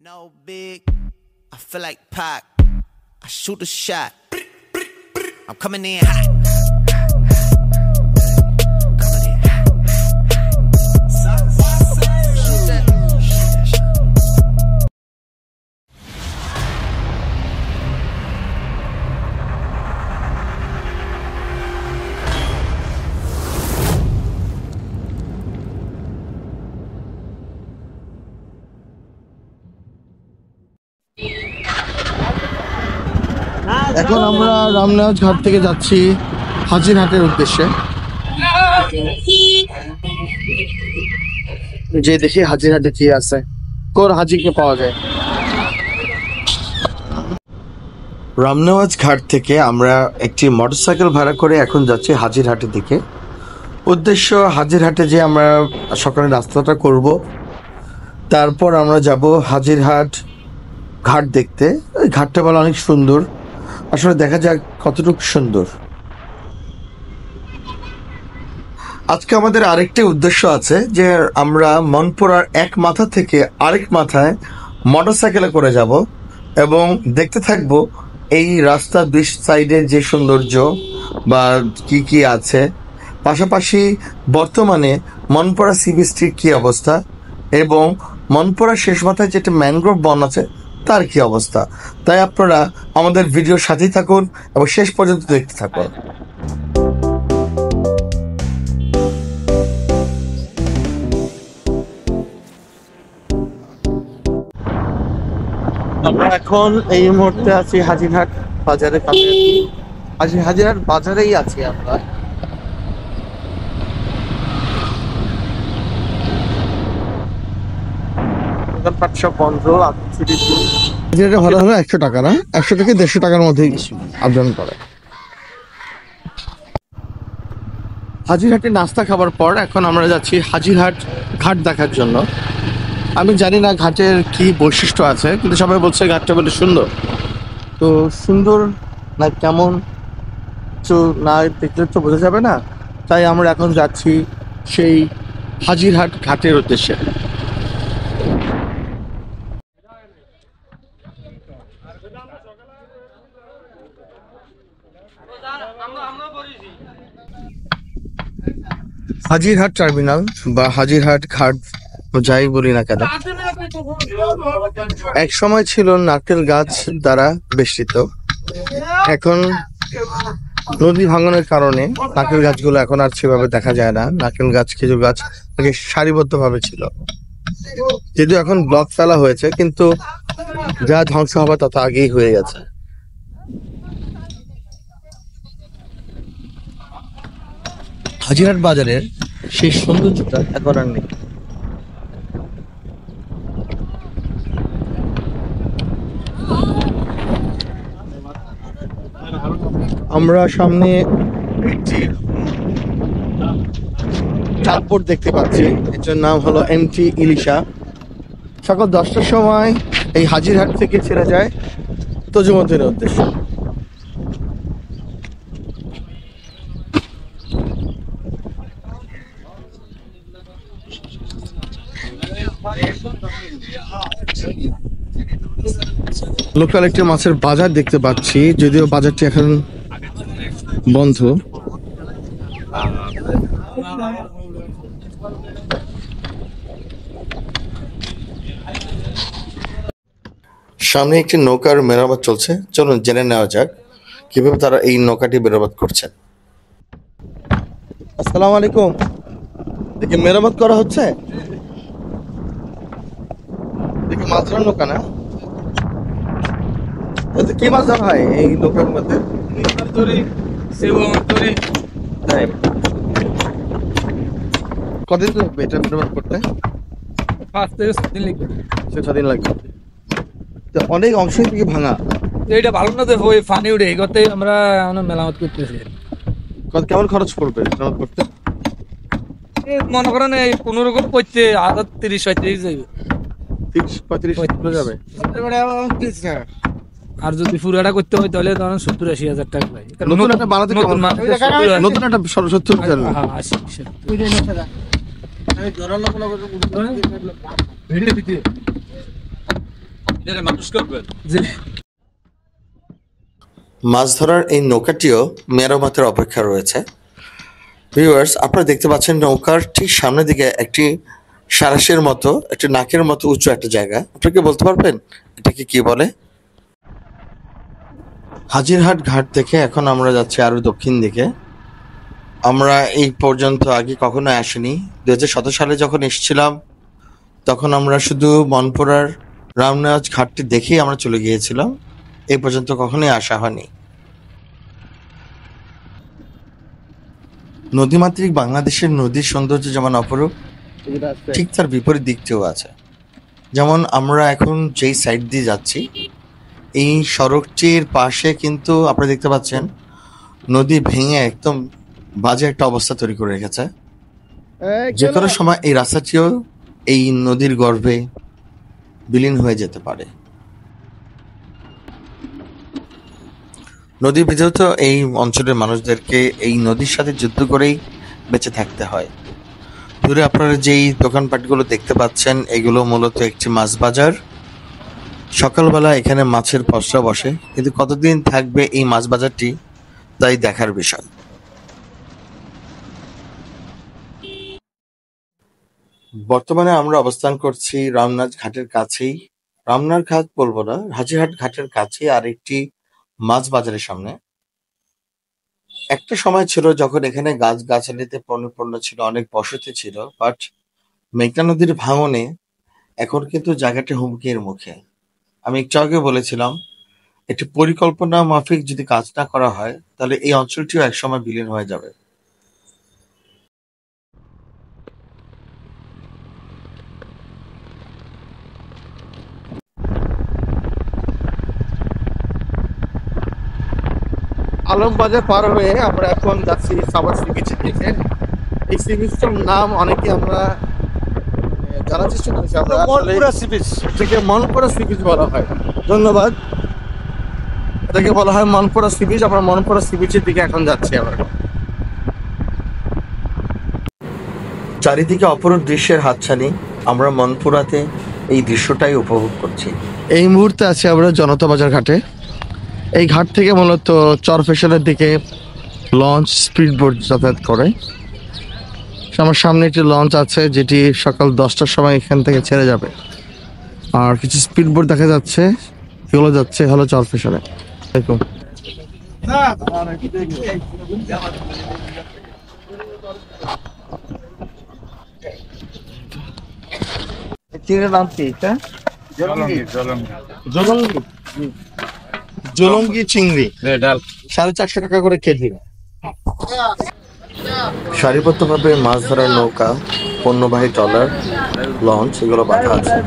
No big, I feel like Pac. I shoot a shot. I'm coming in hot. এখন আমরা রামনাথ ঘাট থেকে যাচ্ছি হাজিরহাটের উদ্দেশ্যে। যে দেখি হাজিরহাটে কি আছে, কোন হাজিকে পাওয়া যায়। রামনাথ ঘাট থেকে আমরা একটি মোটরসাইকেল ভাড়া করে এখন যাচ্ছি হাজিরহাটের দিকে। উদ্দেশ্য হাজিরহাটে যে আমরা সকালে রাস্তাটা করব, তারপর আমরা যাব হাজিরহাট ঘাট দেখতে। ওই ঘাটটা বলা অনেক সুন্দর, আসলে দেখা যাক কতটুকু সুন্দর। আজকে আমাদের আরেকটি উদ্দেশ্য আছে যে আমরা মনপুরার এক মাথা থেকে আরেক মাথায় মোটরসাইকেলে করে যাব এবং দেখতে থাকব এই রাস্তার দুই সাইডে যে সৌন্দর্য বা কি কি আছে, পাশাপাশি বর্তমানে মনপুরা সি বিচটির কী অবস্থা এবং মনপুরার শেষ মাথায় যেটা ম্যানগ্রোভ বন আছে তার কি অবস্থা। তাই আপনারা আমাদের ভিডিওর সাথেই থাকুন এবং শেষ পর্যন্ত দেখতে থাকুন। আমরা এখন এই মুহূর্তে আছি হাজিরহাট বাজারে, হাজিরহাট বাজারেই আছি আমরা। সব বন্ধ, ভাড়া হলো 100 টাকা, না 100 থেকে 150 টাকার মধ্যেই আপডাউন করে। হাজিরহাটে নাস্তা খাবার পর এখন আমরা যাচ্ছি হাজিরহাট ঘাট দেখার জন্য। আমি জানি না ঘাটের কি বৈশিষ্ট্য আছে, কিন্তু সবাই বলছে ঘাটটা বলে সুন্দর। তো সুন্দর না কেমন তো না দেখলে তো বোঝা যাবে না, তাই আমরা এখন যাচ্ছি সেই হাজিরহাট ঘাটের উদ্দেশ্যে। হাজিরহাট টার্মিনাল বা হাজিরহাট ঘাট যাই বলি না কেন, এক সময় ছিল নারকেল গাছ দ্বারা বেষ্টিত। এখন নদী ভাঙনের কারণে নারকেল গাছগুলো এখন আর সেভাবে দেখা যায় না। নারকেল গাছ, খেজুর গাছ আগে সারিবদ্ধ ভাবে ছিল, যদিও এখন ব্লক ফেলা হয়েছে, কিন্তু যা ধ্বংস হবার তত আগেই হয়ে গেছে। হাজিরহাট বাজারের সেই সৌন্দর্যটা এখন আর নেই। আমরা সামনে একটি চাঁদবোট দেখতে পাচ্ছি, এটার নাম হলো এমটি ইলিশা। সকাল 10টার সময় এই হাজিরহাট থেকে ছেড়ে যায় তজুমদ্দিনের উদ্দেশ্যে। লোকাল একটি মাছের বাজার দেখতে পাচ্ছি, যদিও বাজারটি এখন বন্ধ। সামনে একটি নৌকার মেরামত চলছে, চলুন জেনে নেওয়া যাক কিভাবে তারা এই নৌকাটি মেরামত করছেন। আসসালামু আলাইকুম, দেখি মেরামত করা হচ্ছে, দেখি মাছ ধরার নৌকা না? কি মাছ ধরা হয় এই নৌকার মধ্যে? কতদিন লাগবে এটা মেরামত করতে? 5 থেকে 6 দিন লাগবে। 6 দিন লাগবে। তো অনেক অংশই থেকে ভাঙা। এইটা ভালো না, ওই পানি উঠে এগোতে আমরা মেরামত করতেছি। কেমন খরচ পড়বে মেরামত করতে? মনে করেন এই 15 রকম করতে 30-35 যাবে। 30-35 যাবে। আর যদি পুরাটা করতে হয় তাহলে ধরেন 70-80 হাজার টাকা লাগে। নতুন একটা বানাতে নতুন একটা 70 হাজার। হ্যাঁ 80। জি। মাছ ধরার এই নৌকাটিও মেরামতের অপেক্ষা রয়েছে। ভিউয়ার্স, আপনারা দেখতে পাচ্ছেন নৌকার ঠিক সামনের দিকে একটি সারাশের মতো, একটি নাকের মতো উঁচু একটা জায়গা। আপনি কি বলতে পারবেন এটাকে কি বলে? হাজিরহাট ঘাট থেকে এখন আমরা যাচ্ছি আরো দক্ষিণ দিকে। আমরা এই পর্যন্ত আগে কখনো আসিনি। 2017 সালে যখন এসেছিলাম তখন আমরা শুধু মনপুরার রামনাজ ঘাটটি দেখেই আমরা চলে গিয়েছিলাম। এই পর্যন্ত কখনোই আসা হয়নি। নদীমাতৃক বাংলাদেশের নদীর সৌন্দর্য যেমন অপরূপ, ঠিক তার বিপরীত দিকটিও আছে। যেমন আমরা এখন যেই সাইড দিয়ে যাচ্ছি, এই সড়কটির পাশে কিন্তু আপনারা দেখতে পাচ্ছেন নদী ভেঙে একদম বাজে একটা অবস্থা তৈরি করে রেখেছে। যে কোনো সময় এই রাস্তাটিও এই নদীর গর্ভে বিলীন হয়ে যেতে পারে। নদী বিধৌত এই অঞ্চলের মানুষদেরকে এই নদীর সাথে যুদ্ধ করেই বেঁচে থাকতে হয়। দূরে আপনারা যেই দোকানপাটগুলো দেখতে পাচ্ছেন এগুলো মূলত একটি মাছ বাজার। সকালবেলা এখানে মাছের পসরা বসে, কিন্তু কতদিন থাকবে এই মাছ বাজারটি তাই দেখার বিষয়। বর্তমানে আমরা অবস্থান করছি রামনাজ ঘাটের কাছেই। রামনাজ ঘাট বলবো না, হাজিরহাট ঘাটের কাছে আর একটি মাছ বাজারের সামনে। একটা সময় ছিল যখন এখানে গাছগাছালিতে পরিপূর্ণ ছিল, অনেক বসতি ছিল, বাট মেঘনা নদীর ভাঙনে এখন কিন্তু জায়গাটি হুমকির মুখে। আমি একটু আগে বলেছিলাম একটি পরিকল্পনা মাফিক যদি কাজ না করা হয় তাহলে এই অঞ্চলটিও একসময় বিলীন হয়ে যাবে। আলমবাজার পার হয়ে আমরা এখন যাচ্ছি সাভার সি বিচের দিকে। এই সি বিচটার নাম অনেকে আমরা জানার চেষ্টা করেছি। আমরা মনপুরা সি বিচ, এটাকে মনপুরা সি বিচ বলা হয়। ধন্যবাদ। এটাকে বলা হয় মনপুরা সি বিচ। আমরা মনপুরা সি বিচের দিকে এখন যাচ্ছি। আমরা চারিদিকে অপরূপ দৃশ্যের হাতছানি, আমরা মনপুরাতে এই দৃশ্যটাই উপভোগ করছি। এই মুহূর্তে আছি আমরা জনতা বাজার ঘাটে। এই ঘাট থেকে মূলত চরফেশনের দিকে লঞ্চ, স্পিড বোট যাতায়াত করে। আমার সামনে একটি লঞ্চ আছে যেটি সকাল 10টার সময় এখান থেকে ছেড়ে যাবে। আর কিছু স্পিড বোট দেখা যাচ্ছে, এগুলো যাচ্ছে হলো চরফেশনে। চিংড়ির নাম কি? জলঙ্গি চিংড়ি 450 টাকা করে কেজি। সারিবদ্ধভাবে মাছ ধরার নৌকা, পণ্যবাহী ট্রলার, লঞ্চ এগুলো বাঁধা আছে।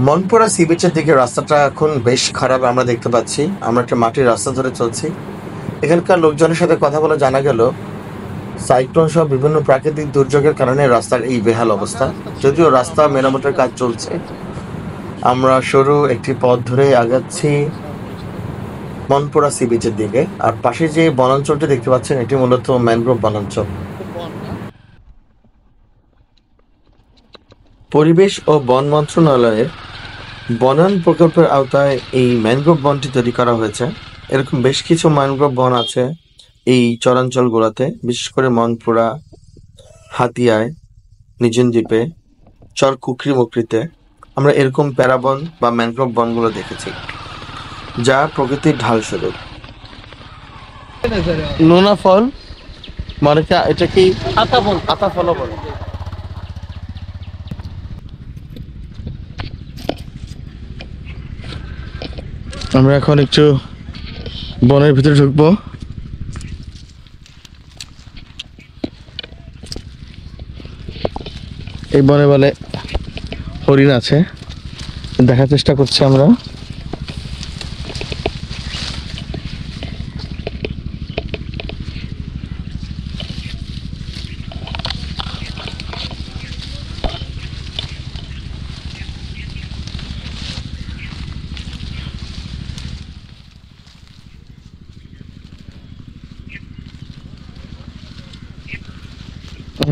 মনপুরা সি বিচের দিকে রাস্তাটা এখন বেশ খারাপ আমরা দেখতে পাচ্ছি। আমরা একটা মাটির রাস্তা ধরে চলছি। এখানকার লোকজনের সাথে কথা বলে জানা গেল সাইক্লোন সহ বিভিন্ন প্রাকৃতিক দুর্যোগের কারণে রাস্তার এই বেহাল অবস্থা। যদিও রাস্তা মেরামতের কাজ চলছে। আমরা সরু একটি পথ ধরে আগাচ্ছি মনপুরা সি বিচের দিকে। আর পাশে যে বনাঞ্চলটি দেখতে পাচ্ছেন এটি মূলত ম্যানগ্রোভ বনাঞ্চল। পরিবেশ ও বন মন্ত্রণালয়ের বনায়ন প্রকল্পের আওতায় এই ম্যানগ্রোভ বনটি তৈরি করা হয়েছে। এরকম বেশ কিছু ম্যানগ্রোভ বন আছে এই চরাঞ্চলগুলোতে, বিশেষ করে মনপুরা, হাতিয়ায়, নিজিন দ্বীপে, চর কুকরি মুকরিতে আমরা এরকম প্যারাবন বা ম্যানগ্রোভ বনগুলো দেখেছি, যা প্রকৃতির ঢাল স্বরূপ। নোনা ফল মানে এটা কি আতা ফল বলে। আমরা এখন একটু বনের ভিতরে ঢুকবো। এই বনে বলে হরিণ আছে, দেখার চেষ্টা করছি আমরা।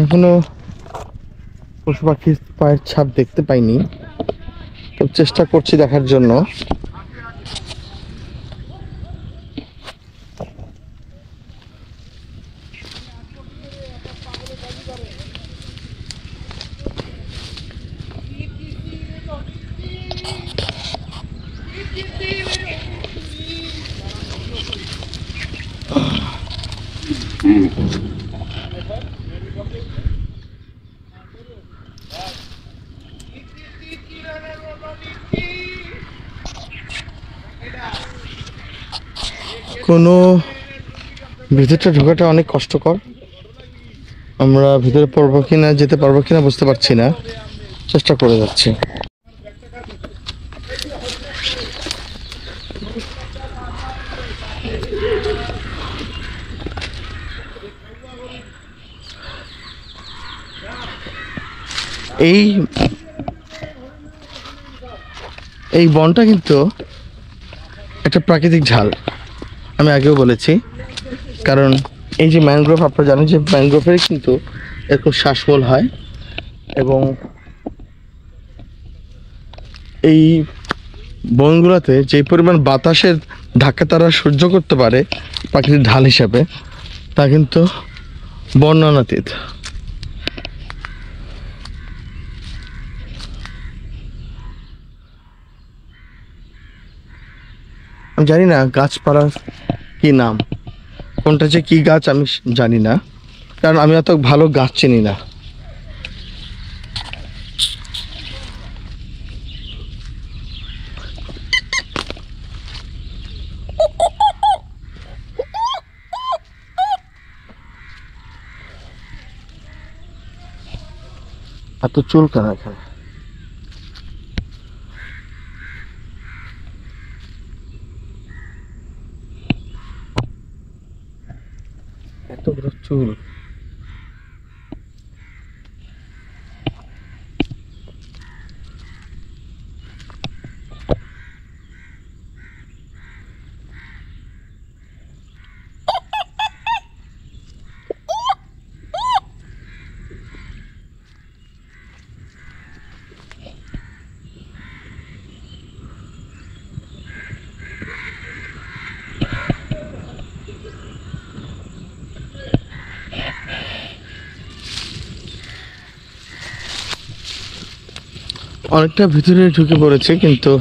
এখনো পশু পাখির পায়ের ছাপ দেখতে পাইনি, তো চেষ্টা করছি দেখার জন্য। কোনো ভিতরটা ঢোকাটা অনেক কষ্টকর। আমরা ভিতরে পারবো কিনা, যেতে পারবো কিনা বুঝতে পারছি না, চেষ্টা করে যাচ্ছি। এই এই বনটা কিন্তু একটা প্রাকৃতিক ঝাল, আমি আগেও বলেছি। কারণ এই যে ম্যানগ্রোভ, আপনারা জানেন যে ম্যানগ্রোভের কিন্তু এরকম শ্বাসমূল হয়, এবং এই বনগুলোতে যে পরিমাণ বাতাসের ধাক্কা তারা সহ্য করতে পারে প্রাকৃতিক ঢাল হিসাবে, তা কিন্তু বর্ণনাতীত। আমি জানি না গাছপালার কি নাম, কোনটা যে কি গাছ আমি জানি না, কারণ আমি অত ভালো গাছ চিনি না। এত চুল কেন এখানে? এত বড় চুল। অনেকটা ভিতরে ঢুকে পড়েছে, কিন্তু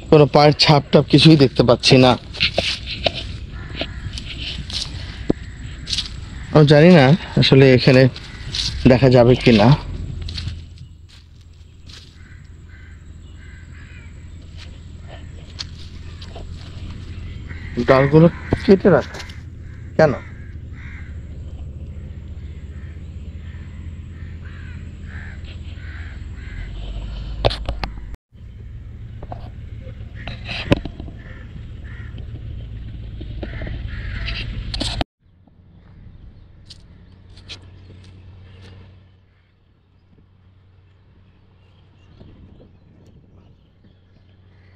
কোনো পায়ের ছাপ টাপ কিছুই দেখতে পাচ্ছি না। আমি জানি না আসলে এখানে দেখা যাবে কিনা। ডালগুলো কেটে রাখা কেন?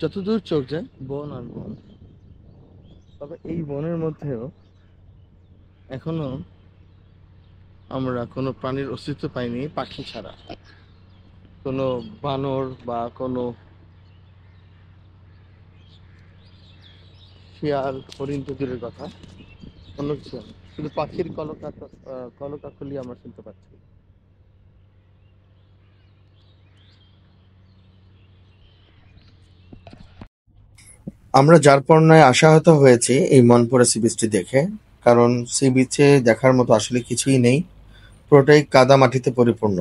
যতদূর চোখ যায় বন আর বন, তবে এই বনের মধ্যেও এখনো আমরা কোনো প্রাণীর অস্তিত্ব পাইনি পাখি ছাড়া। কোনো বানর বা কোনো শিয়াল, হরিণ তো দূরের কথা, অন্য কিছু না। শুধু পাখির কলকাকলি আমরা শুনতে পাচ্ছি। আমরা যারপরনায় আশাহত হয়েছি এই মনপুরা সি বিচটি দেখে, কারণ সি বিচে দেখার মতো আসলে কিছুই নেই, পুরোটাই কাদা মাটিতে পরিপূর্ণ।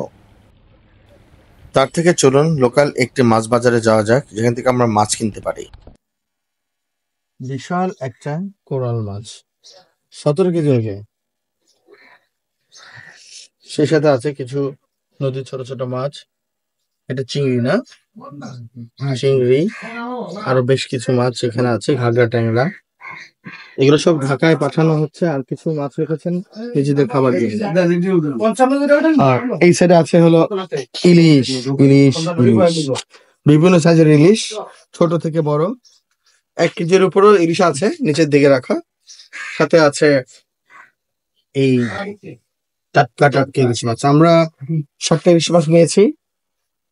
তার থেকে চলুন লোকাল একটি মাছ বাজারে যাওয়া যাক, যেখান থেকে আমরা মাছ কিনতে পারি। বিশাল একটা কোরাল মাছ, 17 কেজি ওকে। সেই সাথে আছে কিছু নদীর ছোট ছোট মাছ, এটা চিংড়ি না, চিংড়ি, আরো বেশ কিছু মাছ এখানে আছে, ঘাগরা, ট্যাংরা। এগুলো সব ঢাকায় পাঠানো হচ্ছে, আর কিছু মাছ রেখেছেন নিজেদের খাবার জন্য। আর এই সাইডে আছে হলো ইলিশ, ইলিশ, ইলিশ, বিভিন্ন সাইজের ইলিশ, ছোট থেকে বড়। 1 কেজির উপরও ইলিশ আছে নিচের দিকে রাখা। সাথে আছে এই টাটকা টাটকা ইলিশ মাছ। আমরা 7টা ইলিশ মাছ নিয়েছি,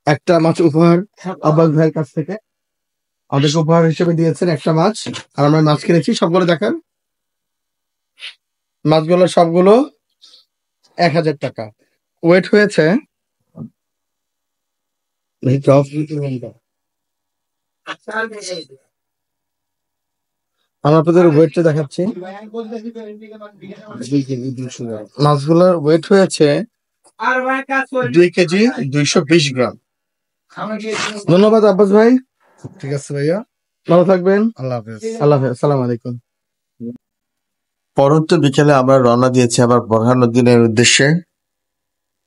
একটা মাছ উপহার আব্বাস ভাইয়ের কাছ থেকে আমাদেরকে উপহার হিসেবে দিয়েছেন একটা মাছ। আর আমরা মাছ কিনেছি সবগুলো দেখান, মাছগুলো সবগুলো 1000 টাকা। ওয়েট হয়েছে আমরা আপনাদের ওয়েটটা দেখাচ্ছি। মাছগুলোর ওয়েট হয়েছে 2 কেজি 220 গ্রাম। ধন্যবাদ আব্বাস ভাই। ঠিক আছে ভাইয়া, ভালো থাকবেন। আল্লাহ হাফেজ। আল্লাহ হাফেজ, আসসালামু আলাইকুম। পরন্ত বিকেলে আমরা রওনা দিয়েছি আবার বোরহানুদ্দিনের উদ্দেশ্যে।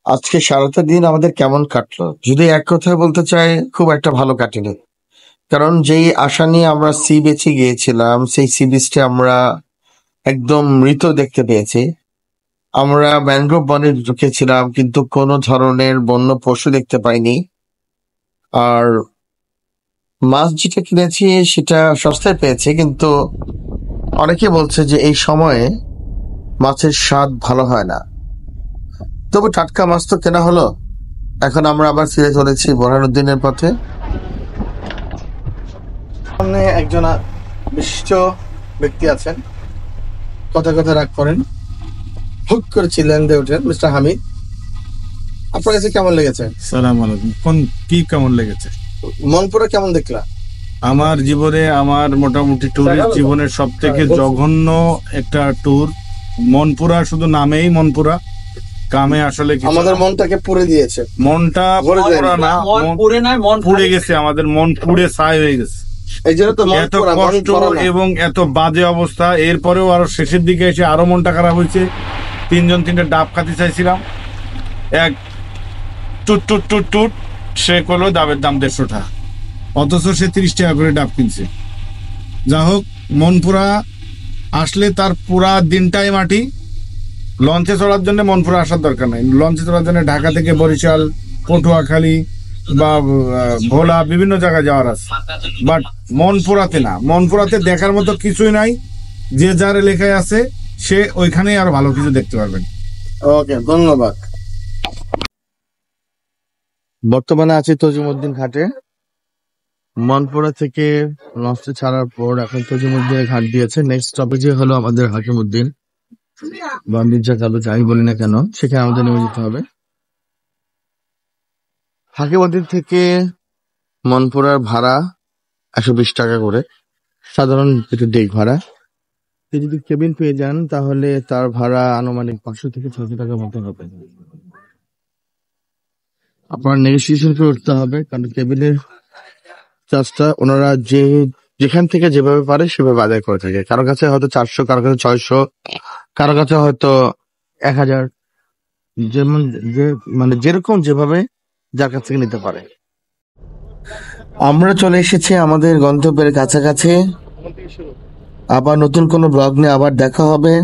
আজকে সারাটা দিন আমাদের কেমন কাটলো, যদি এক কথায় বলতে চাই, খুব একটা ভালো কাটেনি। কারণ যেই আশা নিয়ে আমরা সি বিচে গিয়েছিলাম, সেই সি বিচটা আমরা একদম মৃত দেখতে পেয়েছি। আমরা ম্যানগ্রোভ বনে ঢুকেছিলাম, কিন্তু কোনো ধরনের বন্য পশু দেখতে পাইনি। আর মাছ যেটা কিনেছি সেটা সস্তায় পেয়েছি, কিন্তু অনেকে বলছে যে এই সময়ে মাছের স্বাদ ভালো হয় না। তবু টাটকা মাছ তো কেনা হলো। এখন আমরা আবার ফিরে চলেছি বোরহানুদ্দিনের পথে। সামনে একজন বিশিষ্ট ব্যক্তি আছেন, কথা কথা রাগ করেন, হুট করে চিল্লেন দিয়ে ওঠেন। মিস্টার হামিদ, আপনার কাছে কেমন লেগেছে? সালাম আলাইকুম। কোন কি কেমন লেগেছে? মনপুরা কেমন দেখলা? আমার জীবনে, আমার মোটামুটি ট্যুরিস্ট জীবনের সব থেকে জঘন্য একটা ট্যুর। মনপুরা শুধু নামেই মনপুরা, কামে আসলে কিছু আমাদের না। মনটাকে পুড়ে দিয়েছে। মনটা ভরে যায়। পুরা না, মন পুড়ে গেছে, আমাদের মন পুড়ে ছাই হয়ে গেছে। এই জন্য তো এত মনপুরা, মন কষ্ট পড়া না। এবং এত বাজে অবস্থা। এরপরেও আরো শেষের দিকে এসে আরো মনটা খারাপ হয়েছে। 3 ডাব খাতে চাইছিলাম, এক টুট টুট টুট টুট সে করলো ডাবের দাম 150 টাকা, অথচ সে 30 টাকা করে ডাব কিনছে। যা হোক, মনপুরা আসলে তার পুরা দিনটাই মাটি। লঞ্চে চড়ার জন্য মনপুরা আসার দরকার নাই। লঞ্চে চড়ার জন্য ঢাকা থেকে বরিশাল, পটুয়াখালী বা ভোলা বিভিন্ন জায়গায় যাওয়ার আছে, বাট মনপুরাতে না। মনপুরাতে দেখার মতো কিছুই নাই। যে যার এলাকায় আছে সে ওইখানেই আরো ভালো কিছু দেখতে পারবেন। ওকে, ধন্যবাদ। বর্তমানে আছি তজিমুদ্দিন ঘাটে। মনপুরা থেকে লঞ্চে ছাড়ার পর এখন তজিমুদ্দিন ঘাট দিয়েছে। নেক্সট স্টপেজে হলো আমাদের হাকিমউদ্দিন বা মির্জা কালু, যাই বলি না কেন, সেখানে আমাদের নেমে যেতে হবে। হাকিমউদ্দিন থেকে মনপুরার ভাড়া 120 টাকা করে, সাধারণ যেটা ডেক ভাড়া। কেউ যদি কেবিন পেয়ে যান তাহলে তার ভাড়া আনুমানিক 500 থেকে 600 টাকার মতো হবে। আপনার নেগোসিয়েশন করে উঠতে হবে, কারণ কেবিনের চার্জটা ওনারা যেখান থেকে যেভাবে পারে সেভাবে আদায় করে থাকে। কারো কাছে হয়তো 400, কারো কাছে 600, কারো কাছে হয়তো 1000, যেমন মানে যেরকম যেভাবে যার কাছ থেকে নিতে পারে। আমরা চলে এসেছি আমাদের গন্তব্যের কাছাকাছি। আবার নতুন কোনো ব্লগ নিয়ে আবার দেখা হবে।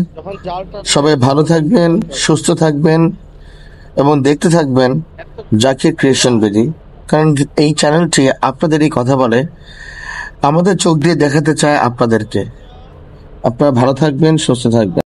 সবাই ভালো থাকবেন, সুস্থ থাকবেন এবং দেখতে থাকবেন জাকির ক্রিয়েশন বিডি, কারণ এই চ্যানেলটি আপনাদেরই কথা বলে, আমাদের চোখ দিয়ে দেখাতে চায় আপনাদেরকে। আপনারা ভালো থাকবেন, সুস্থ থাকবেন।